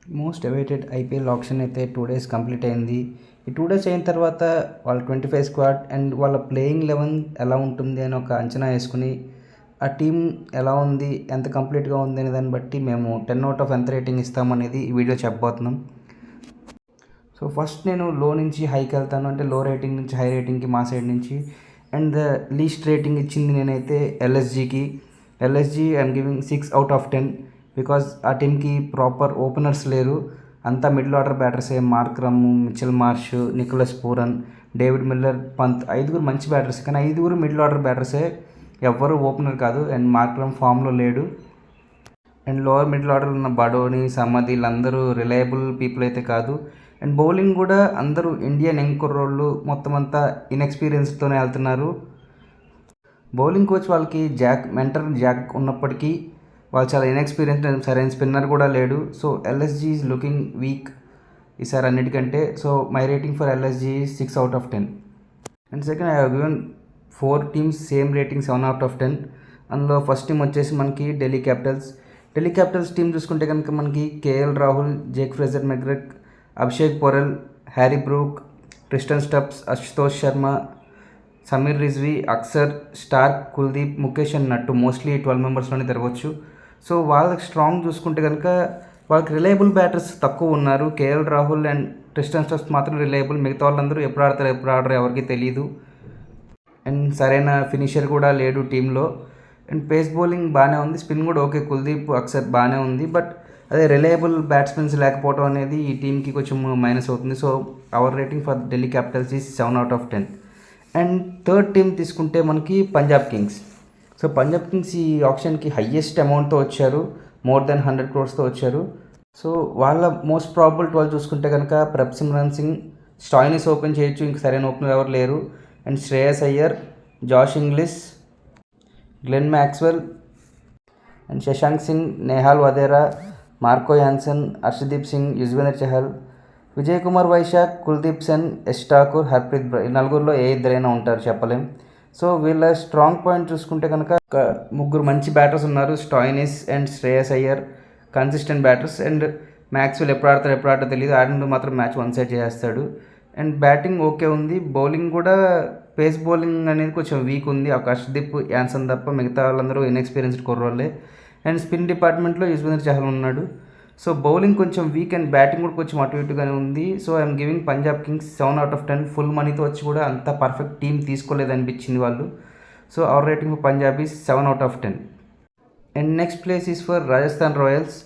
Most awaited IPL option అయితే 2 days complete అయింది. ఈ 2 days అయిన తర్వాత వాళ్ళ 25 స్క్వాడ్ అండ్ వాళ్ళ ప్లేయింగ్ 11 ఎలా ఉంటుంది అని ఒక అంచనా వేసుకుని ఆ టీం ఎలా ఉంది, ఎంత కంప్లీట్గా ఉంది అనే దాన్ని బట్టి మేము 10/10 ఎంత రేటింగ్ ఇస్తామనేది ఈ వీడియో చెప్పబోతున్నాం. సో ఫస్ట్ నేను లో నుంచి హైకి వెళ్తాను, అంటే లో రేటింగ్ నుంచి హై రేటింగ్కి మా సైడ్ నుంచి. అండ్ లీస్ట్ రేటింగ్ ఇచ్చింది నేనైతే ఎల్ఎస్జీకి. ఎల్ఎస్జీ ఐఎమ్ గివింగ్ 6/10 బికాజ్ ఆ టీంకి ప్రాపర్ ఓపెనర్స్ లేరు, అంతా మిడిల్ ఆర్డర్ బ్యాటర్సే. Markram, Mitchell Marsh, Nicholas Pooran, David Miller, Pant, 5గురు మంచి బ్యాటర్స్, కానీ 5గురు మిడిల్ ఆర్డర్ బ్యాటర్సే, ఎవ్వరూ ఓపెనర్ కాదు. అండ్ మార్క్రమ్ ఫామ్లో లేడు. అండ్ లోవర్ మిడిల్ ఆర్డర్ ఉన్న బడోని, సమద్ వీళ్ళందరూ రిలయబుల్ పీపుల్ అయితే కాదు. అండ్ బౌలింగ్ కూడా అందరూ ఇండియన్ యంగ్ కుర్రోళ్ళు, మొత్తం అంతా ఇన్ఎక్స్పీరియన్స్తోనే వెళ్తున్నారు. బౌలింగ్ కోచ్ వాళ్ళకి మెంటర్ జాక్ ఉన్నప్పటికీ వాళ్ళు చాలా ఇన్ఎక్స్పీరియన్స్, సరైన స్పిన్నర్ కూడా లేడు. So LSG is looking weak ఈసారి అన్నిటికంటే. So my rating for LSG 6/10. And second, I have given 4 teams same rating 7/10. అందులో ఫస్ట్ టీం వచ్చేసి మనకి Delhi Capitals. Delhi Capitals team చూసుకుంటే కనుక మనకి KL Rahul, Jake Fraser McGurk, Abhishek Porel, Harry Brook, Tristan Stubbs, Ashutosh Sharma, Sameer Rizvi, Axar, Stark, Kuldeep, Mukesh and Nattu mostly 12 మెంబర్స్లోనే తిరగవచ్చు. సో వాళ్ళకి స్ట్రాంగ్ చూసుకుంటే కనుక వాళ్ళకి రిలయబుల్ బ్యాటర్స్ తక్కువ ఉన్నారు. KL Rahul and Tristan Stubbs మాత్రం రిలయబుల్, మిగతా వాళ్ళందరూ ఎప్పుడు ఆడతారు ఎప్పుడు ఆడరు ఎవరికి తెలియదు. అండ్ సరైన ఫినిషర్ కూడా లేడు టీంలో. అండ్ పేస్ బౌలింగ్ బాగానే ఉంది, స్పిన్ కూడా ఓకే, కుల్దీప్, అక్సర్ బాగానే ఉంది. బట్ అదే రిలయబుల్ బ్యాట్స్మెన్స్ లేకపోవడం అనేది ఈ టీంకి కొంచెం మైనస్ అవుతుంది. So our rating for Delhi Capitals is 7/10. And third team తీసుకుంటే మనకి Punjab Kings. So Punjab Kings ఈ ఆప్షన్కి హయ్యెస్ట్ అమౌంట్తో వచ్చారు, మోర్ దెన్ 100 crores వచ్చారు. సో వాళ్ళ మోస్ట్ ప్రాబబుల్ 12 చూసుకుంటే కనుక ప్రభ్సిమ్రన్ సింగ్, స్టాయినిస్ ఓపెన్ చేయొచ్చు, ఇంక సరైన ఓపెనర్ ఎవరు లేరు. And Shreyas Iyer, Josh Inglis, Glenn Maxwell, and Shashank Singh, Nehal Wadhera, Marco Jansen, Arshdeep Singh, Yuzvendra Chahal, Vijay Kumar Vyshak, Kuldeep Sen, S Thakur, Harpreet Brar. ఈ నలుగురిలో ఏ ఇద్దరైనా ఉంటారు, చెప్పలేం. సో వీళ్ళ స్ట్రాంగ్ పాయింట్ చూసుకుంటే కనుక 3 మంచి బ్యాటర్స్ ఉన్నారు, Stoinis and Shreyas Iyer, consistent batters. And Maxwell ఎప్పుడు ఆడతారో తెలియదు, ఆడినప్పుడు మాత్రం మ్యాచ్ 1 side చేసేస్తాడు. అండ్ బ్యాటింగ్ ఓకే ఉంది, బౌలింగ్ కూడా పేస్ బౌలింగ్ అనేది కొంచెం వీక్ ఉంది. ఒక హర్షదీప్, యాన్సన్ తప్ప మిగతా వాళ్ళందరూ ఇన్ఎక్స్పీరియన్స్డ్ కుర్రోళ్ళే. అండ్ స్పిన్ డిపార్ట్మెంట్లో యుజ్వేంద్ర చహల్ ఉన్నాడు. సో బౌలింగ్ కొంచెం వీక్ అండ్ బ్యాటింగ్ కూడా కొంచెం అటు ఇటుగానే ఉంది. So I'm giving Punjab Kings 7/10. Full మనీతో వచ్చి కూడా అంత పర్ఫెక్ట్ టీం తీసుకోలేదు అనిపించింది వాళ్ళు. So our rating for Punjab is 7/10. And next place is for Rajasthan Royals.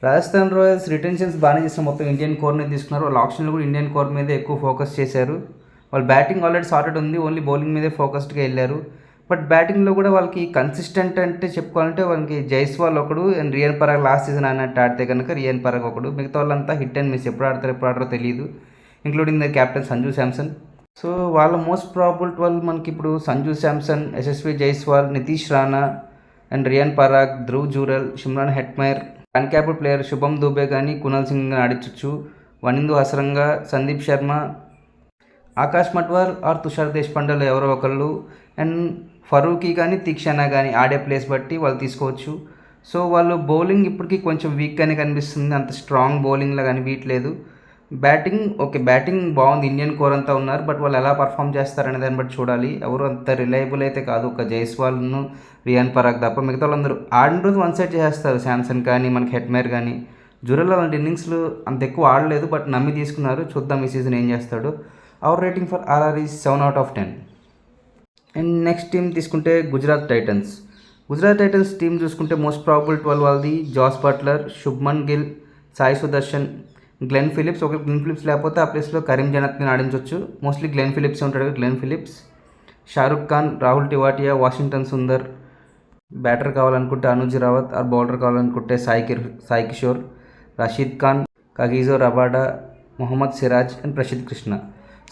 Rajasthan Royals retentions బాగానే చేసిన, మొత్తం ఇండియన్ కోర్నే తీసుకున్నారు. వాళ్ళ ఆప్షన్లో కూడా ఇండియన్ కోర్ మీదే ఎక్కువ ఫోకస్ చేశారు. వాళ్ళు బ్యాటింగ్ ఆల్రెడీ సార్టెడ్ ఉంది, ఓన్లీ బౌలింగ్ మీదే ఫోకస్డ్గా వెళ్ళారు. బట్ బ్యాటింగ్లో కూడా వాళ్ళకి కన్సిస్టెంట్ అంటే చెప్పుకోవాలంటే వాళ్ళకి జైస్వాల్ ఒకడు and Riyan Parag last season అన్నట్టు ఆడితే కనుక రియన్ పరాగ్ ఒకడు, మిగతా వాళ్ళంతా హిట్ అండ్ మిస్, ఎప్పుడు ఆడతారో తెలియదు, including the captain Sanju Samson. So వాళ్ళ మోస్ట్ ప్రాబబుల్ 12 మనకి ఇప్పుడు Sanju Samson, Yashasvi Jaiswal, Nitish Rana and Riyan Parag, Dhruv Jurel, Shimron Hetmyer, uncapped player Shubham Dubey కానీ కునాల్ సింగ్ ఆడించవచ్చు, వనిందు హసరంగా, సందీప్ శర్మ, ఆకాష్ మట్వార్ ఆర్ తుషార్ దేశపాండేలో ఎవరో ఒకళ్ళు. అండ్ ఫరూకీ కానీ తీక్షణ కానీ ఆడే ప్లేస్ బట్టి వాళ్ళు తీసుకోవచ్చు. సో వాళ్ళు బౌలింగ్ ఇప్పటికీ కొంచెం వీక్గానే కనిపిస్తుంది, అంత స్ట్రాంగ్ బౌలింగ్లా కనిపించట్లేదు. బ్యాటింగ్ ఓకే, బ్యాటింగ్ బాగుంది, ఇండియన్ కోర్ అంతా ఉన్నారు. బట్ వాళ్ళు ఎలా పర్ఫామ్ చేస్తారనే దాన్ని బట్టి చూడాలి. ఎవరు అంత రిలయబుల్ అయితే కాదు, ఒక జైస్వాల్ను, రియాన్ పరాగ్ తప్ప మిగతా వాళ్ళందరూ ఆడిన రోజు 1 side చేస్తారు. శాంసన్ కానీ మనకి హెట్మైర్ కానీ, జురెల్ అలాంటి ఇన్నింగ్స్లు అంత ఎక్కువ ఆడలేదు, బట్ నమ్మి తీసుకున్నారు. చూద్దాం ఈ సీజన్ ఏం చేస్తాడు. Our rating for RR is 7/10. And next team తీసుకుంటే Gujarat Titans. Gujarat Titans team చూసుకుంటే మోస్ట్ ప్రాబబుల్ 12 వాళ్ళది Jos Buttler, Shubman Gill, Sai Sudharsan, Glenn Phillips. ఒకవేళ గ్లెన్ ఫిలిప్స్ లేకపోతే ఆ ప్లేస్లో కరీం జనత్ని ఆడించవచ్చు. మోస్ట్లీ గ్లెన్ ఫిలిప్స్ ఉంటాడు, Glenn Phillips, Shahrukh Khan, Rahul Tewatia, Washington Sundar. Batter కావాలనుకుంటే అనుజ్ రావత్, ఆర్ బౌలర్ కావాలనుకుంటే Sai Kishore, Rashid Khan, Kagiso Rabada, Mohammed Siraj and Prasidh Krishna.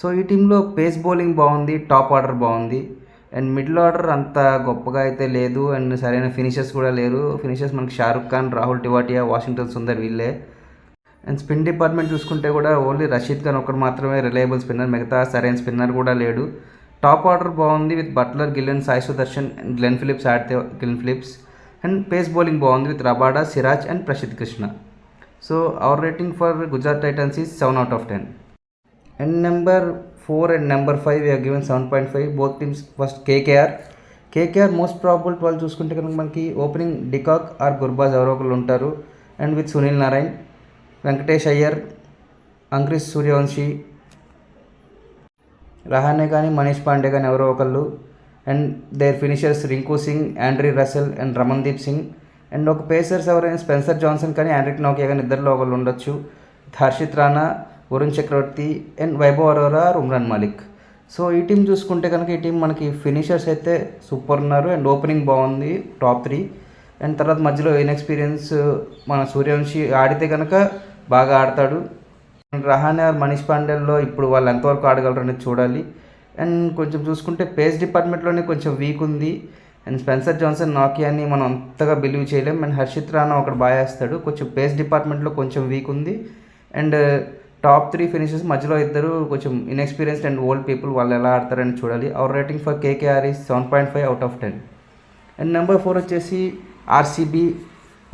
So ఈ టీంలో పేస్ బౌలింగ్ బాగుంది, టాప్ ఆర్డర్ బాగుంది. అండ్ మిడిల్ ఆర్డర్ అంత గొప్పగా అయితే లేదు, అండ్ సరైన ఫినిషర్స్ కూడా లేరు. ఫినిషర్స్ మనకి షారుఖ్ ఖాన్, రాహుల్ టివాటియా, వాషింగ్టన్ సుందర్ వీళ్ళే. అండ్ స్పిన్ డిపార్ట్మెంట్ చూసుకుంటే కూడా ఓన్లీ రషీద్ ఖాన్ ఒకటి మాత్రమే రిలయబుల్ స్పిన్నర్, మిగతా సరైన స్పిన్నర్ కూడా లేడు. టాప్ ఆర్డర్ బాగుంది విత్ బట్లర్, గిల్లెన్, Sai Sudharsan and Glenn Phillips ఆడితే Glenn Phillips. And pace bowling బాగుంది with Rabada, Siraj and Prasidh Krishna. So our rating for Gujarat Titans is 7 out of 10. And number 4 and number 5 we have given 7.5. Both teams. First KKR most probable 12 చూసుకుంటే కనుక మనకి opening de Kock are Gurbaz ఎవరో ఒకరు ఉంటారు. And with Sunil Narine, Venkatesh Iyer, Angkrish Suryavanshi, Rahane కానీ మనీష్ పాండే కానీ ఎవరో ఒకళ్ళు. And there finishers Rinku Singh, Andre Russell and Ramandeep Singh. And ఒక పేసర్స్ ఎవరైనా స్పెన్సర్ జాన్సన్ కానీ ఆండ్రిక్ నోకియా కానీ ఇద్దరిలో ఒకళ్ళు ఉండొచ్చు. హర్షిత్ రాణా, వరుణ్ చక్రవర్తి అండ్ వైభవ్ అరోరా, ఉమ్రాన్ మాలిక్. సో ఈ టీం చూసుకుంటే కనుక ఈ టీం మనకి ఫినిషర్స్ అయితే సూపర్ ఉన్నారు. అండ్ ఓపెనింగ్ బాగుంది, టాప్ 3. అండ్ తర్వాత మధ్యలో ఇన్ఎక్స్పీరియన్స్ మన సూర్యవంశీ ఆడితే కనుక బాగా ఆడతాడు. అండ్ రహానే ఆర్ మనీష్ పాండేల్లో ఇప్పుడు వాళ్ళు ఎంతవరకు ఆడగలరు అనేది చూడాలి. అండ్ కొంచెం చూసుకుంటే పేస్ డిపార్ట్మెంట్లోనే కొంచెం వీక్ ఉంది. అండ్ స్పెన్సర్ జాన్సన్, నాకియాని మనం అంతగా బిలీవ్ చేయలేం. అండ్ హర్షిత్ రాణా ఒకటి బాగా వేస్తాడు. కొంచెం పేస్ డిపార్ట్మెంట్లో కొంచెం వీక్ ఉంది. అండ్ టాప్ 3 ఫినిషెస్ మధ్యలో ఇద్దరు కొంచెం ఇన్ఎక్స్పీరియన్స్డ్ అండ్ ఓల్డ్ పీపుల్, వాళ్ళు ఎలా ఆడతారని చూడాలి. Our rating for KKR is 7.5 out of 10. And number 4 వచ్చేసి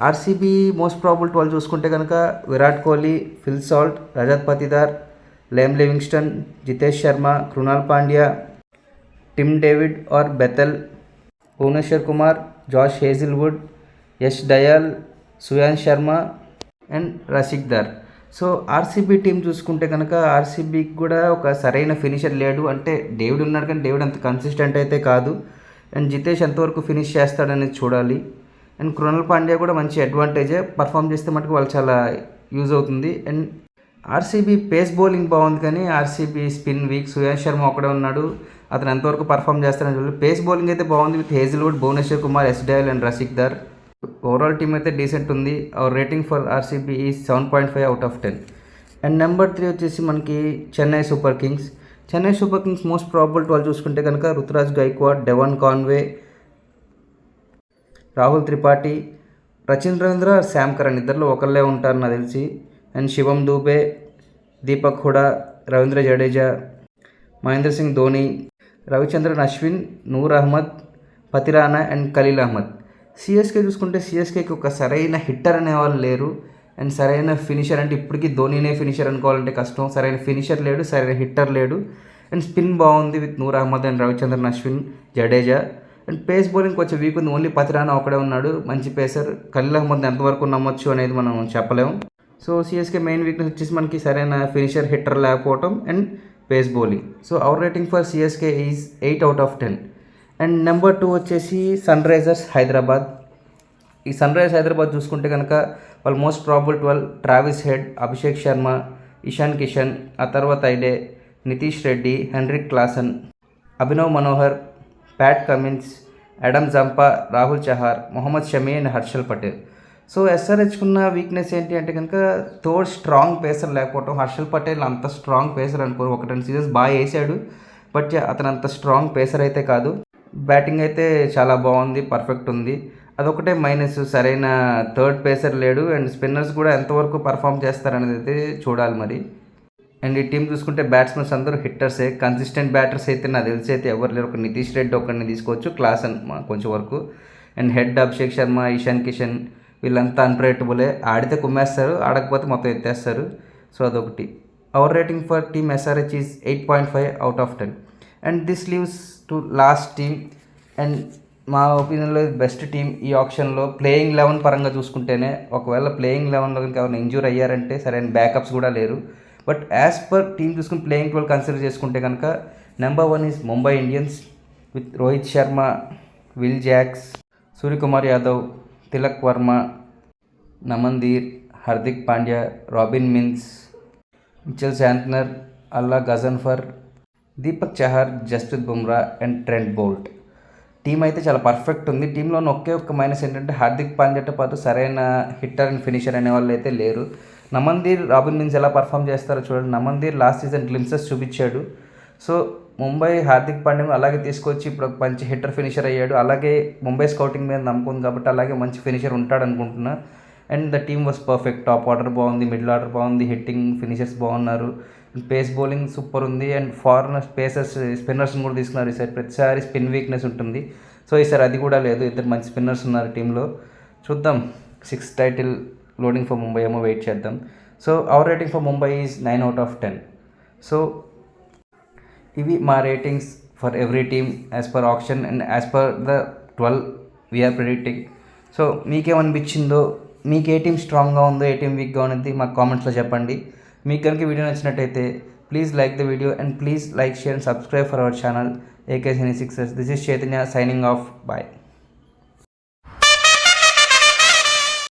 ఆర్సీబీ మోస్ట్ ప్రాబుల్ 12 చూసుకుంటే కనుక Virat Kohli, Phil Salt, Rajat Patidar, Liam Livingstone, Jitesh Sharma, Krunal Pandya, Tim David or Bethell, Bhuvneshwar Kumar, Josh Hazlewood, Yash Dayal, Suyash Sharma and Rasikh Dar. So RCB team చూసుకుంటే కనుక ఆర్సీబీకి కూడా ఒక సరైన ఫినిషర్ లేడు. అంటే డేవిడ్ ఉన్నాడు కానీ డేవిడ్ అంత కన్సిస్టెంట్ అయితే కాదు. అండ్ జితేష్ ఎంతవరకు ఫినిష్ చేస్తాడనేది చూడాలి. అండ్ కృణాల్ పాండ్యా కూడా మంచి అడ్వాంటేజే, పర్ఫామ్ చేస్తే మటుకు వాళ్ళు చాలా యూజ్ అవుతుంది. అండ్ ఆర్సీబీ పేస్ బౌలింగ్ బాగుంది కానీ RCB spin week. Suryansh Sharma ఒకడే ఉన్నాడు, అతను ఎంతవరకు పర్ఫామ్ చేస్తారని చూడాలి. పేస్ బౌలింగ్ అయితే బాగుంది with Hazlewood, Bhuvneshwar Kumar, Yash Dayal and Rasikh Dar. Overall team అయితే డీసెంట్ ఉంది. Our rating for RCB is 7.5 out of 10. And number 3 వచ్చేసి మనకి Chennai Super Kings most probable 12 చూసుకుంటే కనుక Ruturaj Gaikwad, Devon Conway, Rahul Tripathi, Rachin, Sam Curran ఇద్దరిలో ఒకళ్ళే ఉంటారు నాకు తెలిసి. And Shivam Dube, Deepak Hooda, Ravindra Jadeja, Mahendra Singh Dhoni, Ravichandran Ashwin, Noor Ahmad, Pathirana and Khaleel Ahmed. CSK చూసుకుంటే సిఎస్కేకి ఒక సరైన హిట్టర్ అనేవాళ్ళు లేరు. అండ్ సరైన ఫినిషర్ అంటే ఇప్పటికీ ధోనినే ఫినిషర్ అనుకోవాలంటే కష్టం. సరైన ఫినిషర్ లేడు, సరైన హిట్టర్ లేడు. అండ్ స్పిన్ బాగుంది with Noor Ahmad and Ravichandran Ashwin, Jadeja. And pace bowling కొంచెం వీక్ ఉంది, ఓన్లీ పతిరానా ఒకడే ఉన్నాడు మంచి పేసర్. ఖలీల్ అహ్మద్ ఎంతవరకు నమ్మొచ్చు అనేది మనం చెప్పలేము. సో సిఎస్కే మెయిన్ వీక్నెస్ వచ్చేసి మనకి సరైన ఫినిషర్, హిట్టర్ లేకపోవటం and pace bowling. So our rating for CSK is 8 out of 10. And number 2 వచ్చేసి సన్ రైజర్స్ హైదరాబాద్. ఈ సన్ రైజర్స్ హైదరాబాద్ చూసుకుంటే కనుక వాళ్ళు most probable 12 Travis Head, Abhishek Sharma, Ishan Kishan, ఆ తర్వాత ఐడే, Nitish Reddy, Heinrich Klaasen, Abhinav Manohar, Pat Cummins, Adam Zampa, Rahul Chahar, Mohammed Shami and Harshal Patel. So ఎస్ఆర్హెచ్కున్న వీక్నెస్ ఏంటి అంటే కనుక థర్డ్ స్ట్రాంగ్ పేసర్ లేకపోవటం. హర్షల్ పటేల్ అంత స్ట్రాంగ్ పేసర్ అనుకోరు, 1-2 సీజన్స్ బాగా వేసాడు, బట్ అతను అంత స్ట్రాంగ్ పేసర్ అయితే కాదు. బ్యాటింగ్ అయితే చాలా బాగుంది, పర్ఫెక్ట్ ఉంది. అదొకటే మైనస్, సరైన థర్డ్ పేసర్ లేడు. అండ్ స్పిన్నర్స్ కూడా ఎంతవరకు పర్ఫామ్ చేస్తారనేది అయితే చూడాలి మరి. అండ్ ఈ టీం చూసుకుంటే బ్యాట్స్మెన్స్ అందరూ హిట్టర్సే, కన్సిస్టెంట్ బ్యాటర్స్ అయితే నాకు తెలిసి అయితే ఎవరు లేరు. ఒక నితీష్ రెడ్డి ఒకరిని తీసుకోవచ్చు, క్లాసన్ కొంచెం వరకు. అండ్ హెడ్ అభిషేక్ శర్మ, ఇషాన్ కిషన్ వీళ్ళంతా అన్ప్రెడిక్టబులే, ఆడితే కుమ్మేస్తారు, ఆడకపోతే మొత్తం ఎత్తేస్తారు. సో అదొకటి. Our rating for team SRH is 8.5 out of 10. And this leaves to last team. And మా ఒపీనియన్లో బెస్ట్ టీం ఈ ఆప్షన్లో ప్లేయింగ్ 11 పరంగా చూసుకుంటేనే. ఒకవేళ ప్లేయింగ్ 11లో కనుక ఎవరైనా ఇంజూర్ అయ్యారంటే సరైన బ్యాకప్స్ కూడా లేరు. బట్ యాజ్ పర్ టీమ్ చూసుకుని ప్లేయింగ్ 12 కన్సిడర్ చేసుకుంటే కనుక number 1 is Mumbai Indians with Rohit Sharma, Will Jacks, Suryakumar Yadav, Tilak Varma, Naman Dhir, Hardik Pandya, Robin Minz, Mitchell Santner, Allah Ghazanfar, Deepak Chahar, Jasprit Bumrah and Trent Boult. Team అయితే చాలా పర్ఫెక్ట్ ఉంది. టీంలో ఒక్క మైనస్ ఏంటంటే హార్దిక్ పాండ్యాతో పాటు సరైన హిట్టర్ అండ్ ఫినిషర్ అనే వాళ్ళు అయితే లేరు. నమన్దీర్, రాబిన్ మిన్స్ ఎలా పర్ఫామ్ చేస్తారో చూడండి. నమన్దీర్ లాస్ట్ సీజన్ గ్లిమ్సెస్ చూపించాడు. సో ముంబై హార్దిక్ పాండ్యాను అలాగే తీసుకొచ్చి ఇప్పుడు మంచి హిట్టర్ ఫినిషర్ అయ్యాడు. అలాగే ముంబై స్కౌటింగ్ మీద నమ్మకం కాబట్టి అలాగే మంచి ఫినిషర్ ఉంటాడు అనుకుంటున్నా. And the team was perfect. Top order బాగుంది, మిడిల్ ఆర్డర్ బాగుంది, హిట్టింగ్ ఫినిషర్స్ బాగున్నారు, పేస్ బౌలింగ్ సూపర్ ఉంది. అండ్ ఫారినర్ పేసర్స్, స్పిన్నర్స్ని కూడా తీసుకున్నారు. ఈసారి ప్రతిసారి స్పిన్ వీక్నెస్ ఉంటుంది. సో ఈసారి అది కూడా లేదు, ఇద్దరు మంచి స్పిన్నర్స్ ఉన్నారు టీంలో. చూద్దాం 6th title loading for Mumbai ఏమో వెయిట్ చేద్దాం. So our rating for Mumbai is 9/10. So ఇవి మా ratings for every team as per option and as per the 12 we're predicting. So మీకేమనిపించిందో, మీకు ఏ టీం స్ట్రాంగ్గా ఉందో, ఏ టీం వీక్గా ఉన్నది మాకు కామెంట్స్లో చెప్పండి. మీకు కనుక వీడియో నచ్చినట్టయితే please like the video and please like, share and subscribe for our channel AK Cine Sixers. This is Chaitanya signing off. Bye.